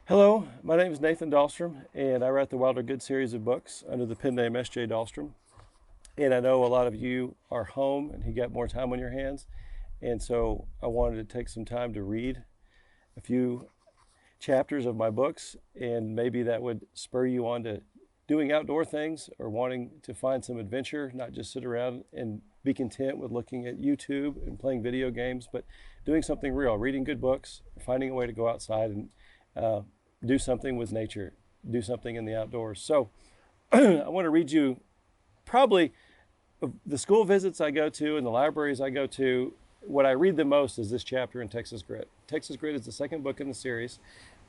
Hello, my name is Nathan Dahlstrom, and I write the Wilder Good series of books under the pen name S.J. Dahlstrom. And I know a lot of you are home and you got more time on your hands, and so I wanted to take some time to read a few chapters of my books, and maybe that would spur you on to doing outdoor things or wanting to find some adventure, not just sit around and be content with looking at YouTube and playing video games, but doing something real, reading good books, finding a way to go outside and do something with nature, do something in the outdoors. So I want to read you probably the school visits I go to and the libraries I go to. What I read the most is this chapter in Texas Grit. Texas Grit is the second book in the series,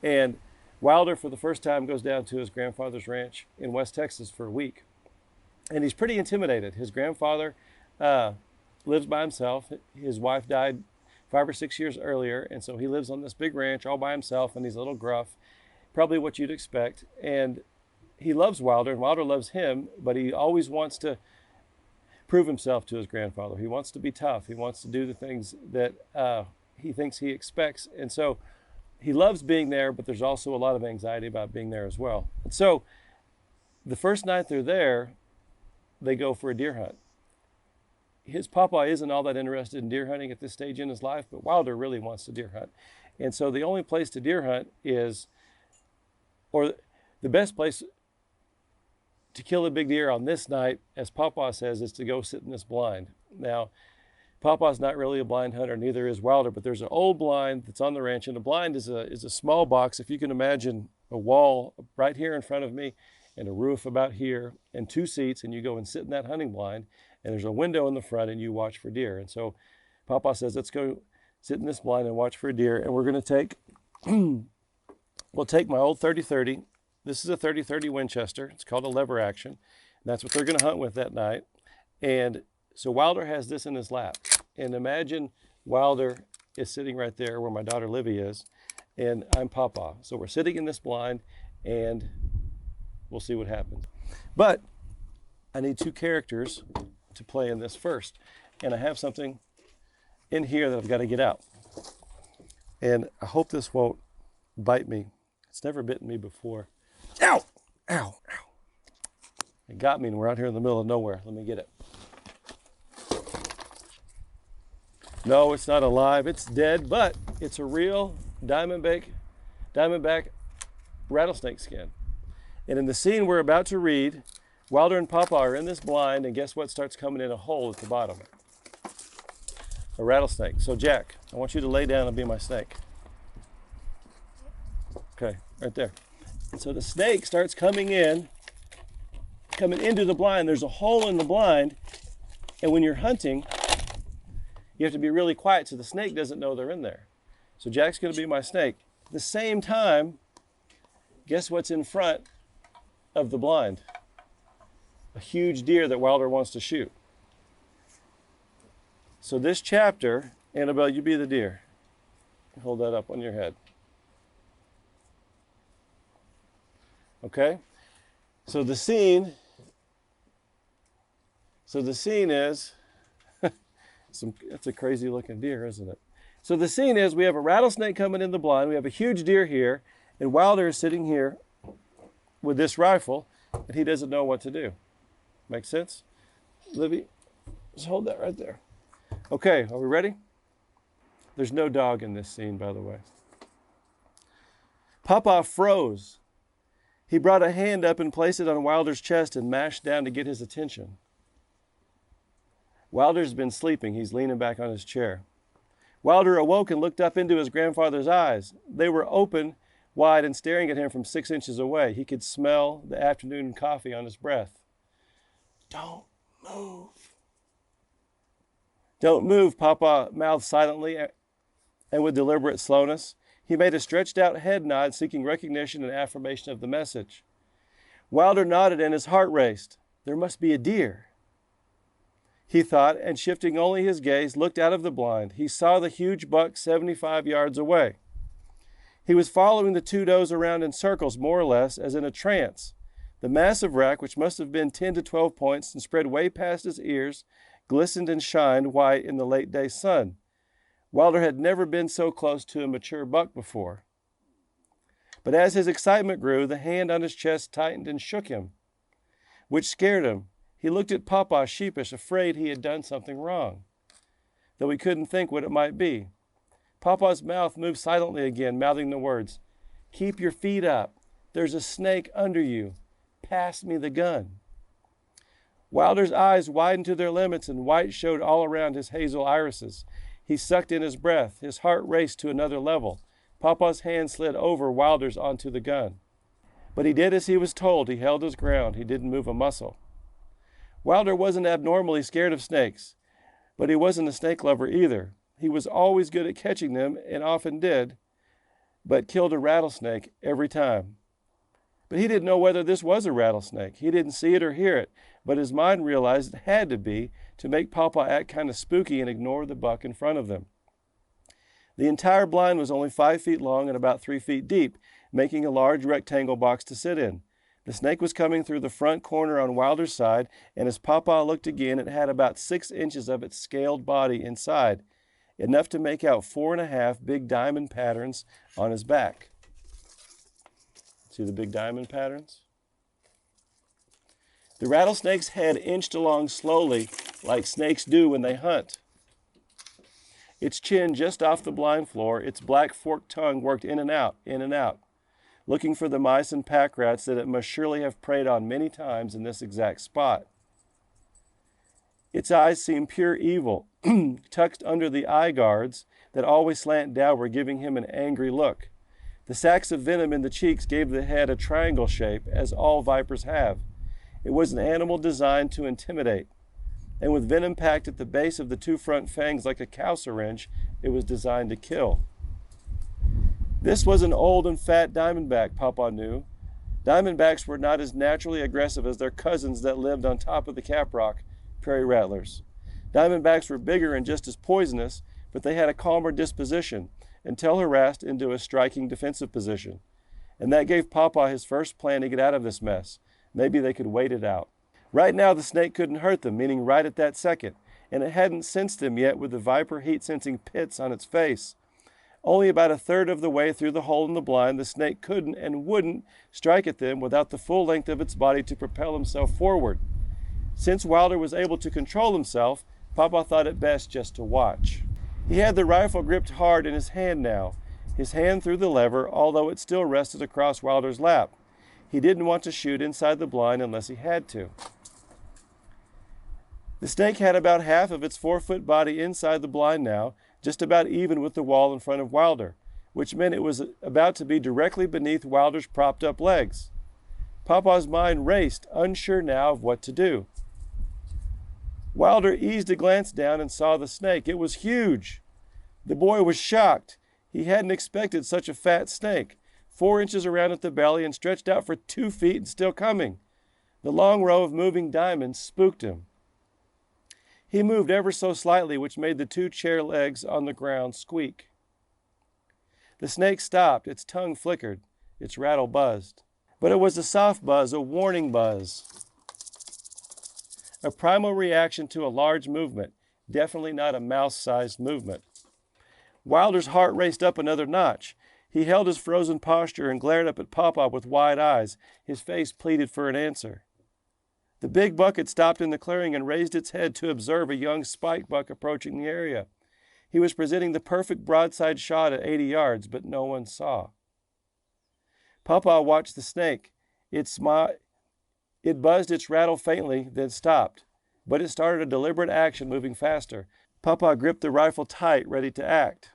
and Wilder for the first time goes down to his grandfather's ranch in West Texas for a week, and he's pretty intimidated. His grandfather lives by himself. His wife died 5 or 6 years earlier, and so he lives on this big ranch all by himself, and he's a little gruff, probably what you'd expect. And he loves Wilder, and Wilder loves him, but he always wants to prove himself to his grandfather. He wants to be tough. He wants to do the things that he thinks he expects. And so he loves being there, but there's also a lot of anxiety about being there as well. And so the first night they're there, they go for a deer hunt. His papa isn't all that interested in deer hunting at this stage in his life, but Wilder really wants to deer hunt. And so the only place to deer hunt is, or the best place to kill a big deer on this night, as Papa says, is to go sit in this blind. Now, Papa's not really a blind hunter, neither is Wilder, but there's an old blind that's on the ranch, and a blind is a small box. If you can imagine a wall right here in front of me, and a roof about here, and 2 seats, and you go and sit in that hunting blind, and there's a window in the front, and you watch for deer. And so Papa says, let's go sit in this blind and watch for a deer, and we're going to take, we'll take my old 30-30. This is a 30-30 Winchester. It's called a lever action. And that's what they're going to hunt with that night. And so Wilder has this in his lap. And imagine Wilder is sitting right there where my daughter Livy is, and I'm Papa. So we're sitting in this blind, and we'll see what happens. But I need 2 characters to play in this first. And I have something in here that I've got to get out. And I hope this won't bite me. It's never bitten me before. Ow! Ow! Ow! It got me, and we're out here in the middle of nowhere. Let me get it. No, it's not alive. It's dead, but it's a real diamondback rattlesnake skin. And in the scene we're about to read, Wilder and Papa are in this blind, and guess what starts coming in a hole at the bottom? A rattlesnake. So Jack, I want you to lay down and be my snake. Okay, right there. So the snake starts coming into the blind. There's a hole in the blind, and when you're hunting, you have to be really quiet so the snake doesn't know they're in there. So Jack's going to be my snake. At the same time, guess what's in front of the blind? A huge deer that Wilder wants to shoot. So this chapter, Annabelle, you be the deer. Hold that up on your head. Okay? So the scene is, that's a crazy looking deer, isn't it? So the scene is we have a rattlesnake coming in the blind, we have a huge deer here, and Wilder is sitting here with this rifle, and he doesn't know what to do. Make sense? Libby, just hold that right there. Okay, are we ready? There's no dog in this scene, by the way. Papa froze. He brought a hand up and placed it on Wilder's chest and mashed down to get his attention. Wilder's been sleeping. He's leaning back on his chair. Wilder awoke and looked up into his grandfather's eyes. They were open, wide, and staring at him from 6 inches away. He could smell the afternoon coffee on his breath. Don't move. Don't move, Papa mouthed silently and with deliberate slowness. He made a stretched out head nod, seeking recognition and affirmation of the message. Wilder nodded and his heart raced. There must be a deer, he thought, and shifting only his gaze, looked out of the blind. He saw the huge buck 75 yards away. He was following the 2 does around in circles, more or less, as in a trance. The massive rack, which must have been 10 to 12 points and spread way past his ears, glistened and shined white in the late day sun. Wilder had never been so close to a mature buck before. But as his excitement grew, the hand on his chest tightened and shook him, which scared him. He looked at Papa sheepish, afraid he had done something wrong, though he couldn't think what it might be. Papa's mouth moved silently again, mouthing the words, "Keep your feet up. There's a snake under you. Pass me the gun." Wilder's eyes widened to their limits, and white showed all around his hazel irises. He sucked in his breath. His heart raced to another level. Papa's hand slid over Wilder's onto the gun. But he did as he was told. He held his ground. He didn't move a muscle. Wilder wasn't abnormally scared of snakes, but he wasn't a snake lover either. He was always good at catching them, and often did, but killed a rattlesnake every time. But he didn't know whether this was a rattlesnake. He didn't see it or hear it, but his mind realized it had to be to make Papa act kind of spooky and ignore the buck in front of them. The entire blind was only 5 feet long and about 3 feet deep, making a large rectangle box to sit in. The snake was coming through the front corner on Wilder's side, and as Papa looked again, it had about 6 inches of its scaled body inside, enough to make out 4.5 big diamond patterns on his back. See the big diamond patterns? The rattlesnake's head inched along slowly, like snakes do when they hunt. Its chin just off the blind floor, its black forked tongue worked in and out, looking for the mice and pack rats that it must surely have preyed on many times in this exact spot. Its eyes seemed pure evil, tucked under the eye guards that always slant downward, giving him an angry look. The sacs of venom in the cheeks gave the head a triangle shape, as all vipers have. It was an animal designed to intimidate, and with venom packed at the base of the 2 front fangs like a cow syringe, it was designed to kill. This was an old and fat diamondback, Papa knew. Diamondbacks were not as naturally aggressive as their cousins that lived on top of the caprock, prairie rattlers. Diamondbacks were bigger and just as poisonous, but they had a calmer disposition, until harassed into a striking defensive position. And that gave Papa his first plan to get out of this mess. Maybe they could wait it out. Right now the snake couldn't hurt them, meaning right at that second, and it hadn't sensed them yet with the viper heat-sensing pits on its face. Only about 1/3 of the way through the hole in the blind, the snake couldn't and wouldn't strike at them without the full length of its body to propel himself forward. Since Wilder was able to control himself, Papa thought it best just to watch. He had the rifle gripped hard in his hand now. His hand threw the lever, although it still rested across Wilder's lap. He didn't want to shoot inside the blind unless he had to. The snake had about half of its 4-foot body inside the blind now, just about even with the wall in front of Wilder, which meant it was about to be directly beneath Wilder's propped up legs. Papa's mind raced, unsure now of what to do. Wilder eased a glance down and saw the snake. It was huge. The boy was shocked. He hadn't expected such a fat snake, 4 inches around at the belly and stretched out for 2 feet and still coming. The long row of moving diamonds spooked him. He moved ever so slightly, which made the 2 chair legs on the ground squeak. The snake stopped. Its tongue flickered. Its rattle buzzed. But it was a soft buzz, a warning buzz. A primal reaction to a large movement, definitely not a mouse-sized movement. Wilder's heart raced up another notch. He held his frozen posture and glared up at Papa with wide eyes. His face pleaded for an answer. The big buck had stopped in the clearing and raised its head to observe a young spike buck approaching the area. He was presenting the perfect broadside shot at 80 yards, but no one saw. Papa watched the snake. It buzzed its rattle faintly, then stopped. But it started a deliberate action, moving faster. Papa gripped the rifle tight, ready to act.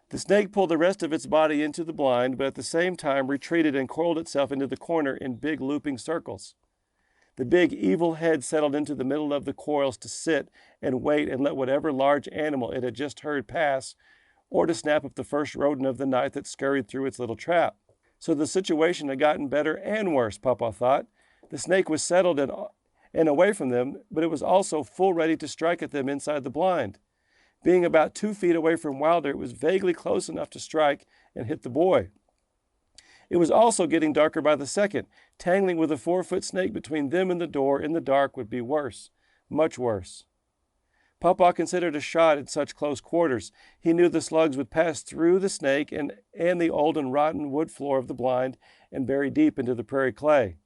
The snake pulled the rest of its body into the blind, but at the same time retreated and coiled itself into the corner in big looping circles. The big evil head settled into the middle of the coils to sit and wait and let whatever large animal it had just heard pass, or to snap up the first rodent of the night that scurried through its little trap. So the situation had gotten better and worse, Papa thought. The snake was settled and away from them, but it was also full ready to strike at them inside the blind. Being about 2 feet away from Wilder, it was vaguely close enough to strike and hit the boy. It was also getting darker by the second. Tangling with a 4-foot snake between them and the door in the dark would be worse, much worse. Papa considered a shot at such close quarters. He knew the slugs would pass through the snake and the old and rotten wood floor of the blind and bury deep into the prairie clay.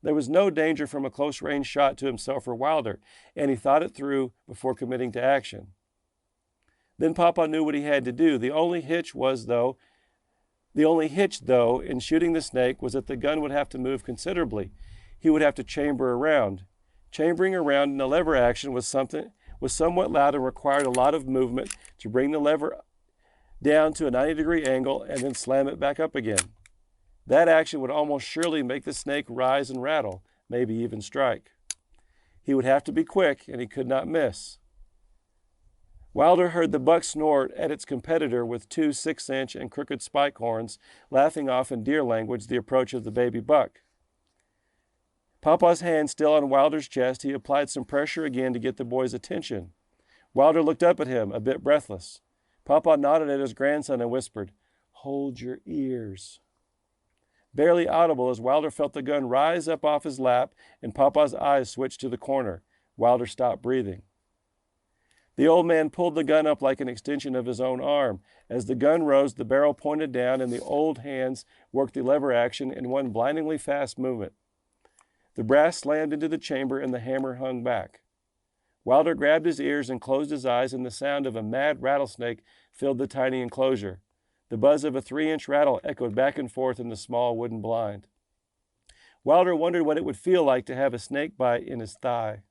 There was no danger from a close-range shot to himself or Wilder, and he thought it through before committing to action. Then Papa knew what he had to do. The only hitch, though, in shooting the snake was that the gun would have to move considerably. He would have to chamber around. Chambering around in a lever action was somewhat loud and required a lot of movement to bring the lever down to a 90-degree angle and then slam it back up again. That action would almost surely make the snake rise and rattle, maybe even strike. He would have to be quick, and he could not miss. Wilder heard the buck snort at its competitor with 2 6-inch and crooked spike horns, laughing off in deer language the approach of the baby buck. Papa's hand still on Wilder's chest, he applied some pressure again to get the boy's attention. Wilder looked up at him, a bit breathless. Papa nodded at his grandson and whispered, "Hold your ears." Barely audible as Wilder felt the gun rise up off his lap and Papa's eyes switched to the corner. Wilder stopped breathing. The old man pulled the gun up like an extension of his own arm. As the gun rose, the barrel pointed down and the old hands worked the lever action in one blindingly fast movement. The brass slammed into the chamber and the hammer hung back. Wilder grabbed his ears and closed his eyes, and the sound of a mad rattlesnake filled the tiny enclosure. The buzz of a 3-inch rattle echoed back and forth in the small wooden blind. Wilder wondered what it would feel like to have a snake bite in his thigh.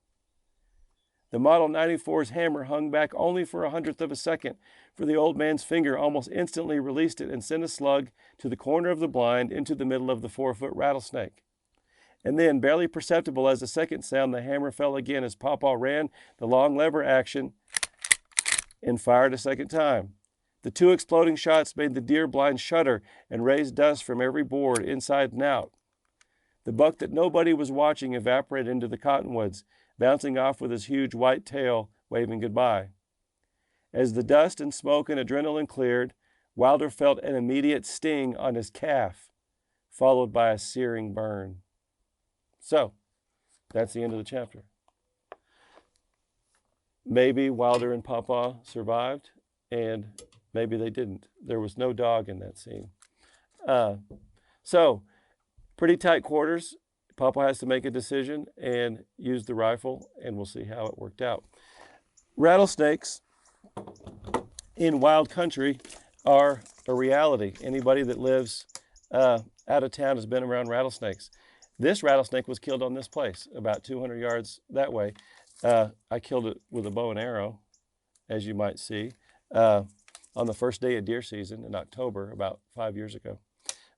The Model 94's hammer hung back only for 1/100th of a second, for the old man's finger almost instantly released it and sent a slug to the corner of the blind into the middle of the 4-foot rattlesnake. And then, barely perceptible as a second sound, the hammer fell again as Papa ran the long lever action and fired a second time. The 2 exploding shots made the deer blind shudder and raised dust from every board, inside and out. The buck that nobody was watching evaporated into the cottonwoods, bouncing off with his huge white tail, waving goodbye. As the dust and smoke and adrenaline cleared, Wilder felt an immediate sting on his calf, followed by a searing burn. So, that's the end of the chapter. Maybe Wilder and Papa survived, and maybe they didn't. There was no dog in that scene. So, pretty tight quarters. Papa has to make a decision and use the rifle, and we'll see how it worked out. Rattlesnakes in wild country are a reality. Anybody that lives out of town has been around rattlesnakes. This rattlesnake was killed on this place, about 200 yards that way. I killed it with a bow and arrow, as you might see, on the first day of deer season in October, about 5 years ago.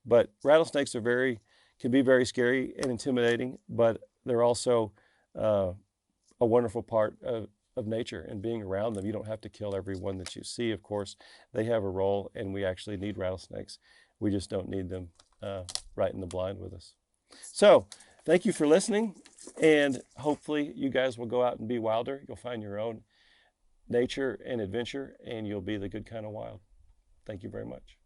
But rattlesnakes can be very scary and intimidating, but they're also a wonderful part of nature and being around them. You don't have to kill every one that you see, of course. They have a role, and we actually need rattlesnakes. We just don't need them right in the blind with us. So, thank you for listening, and hopefully you guys will go out and be wilder. You'll find your own nature and adventure, and you'll be the good kind of wild. Thank you very much.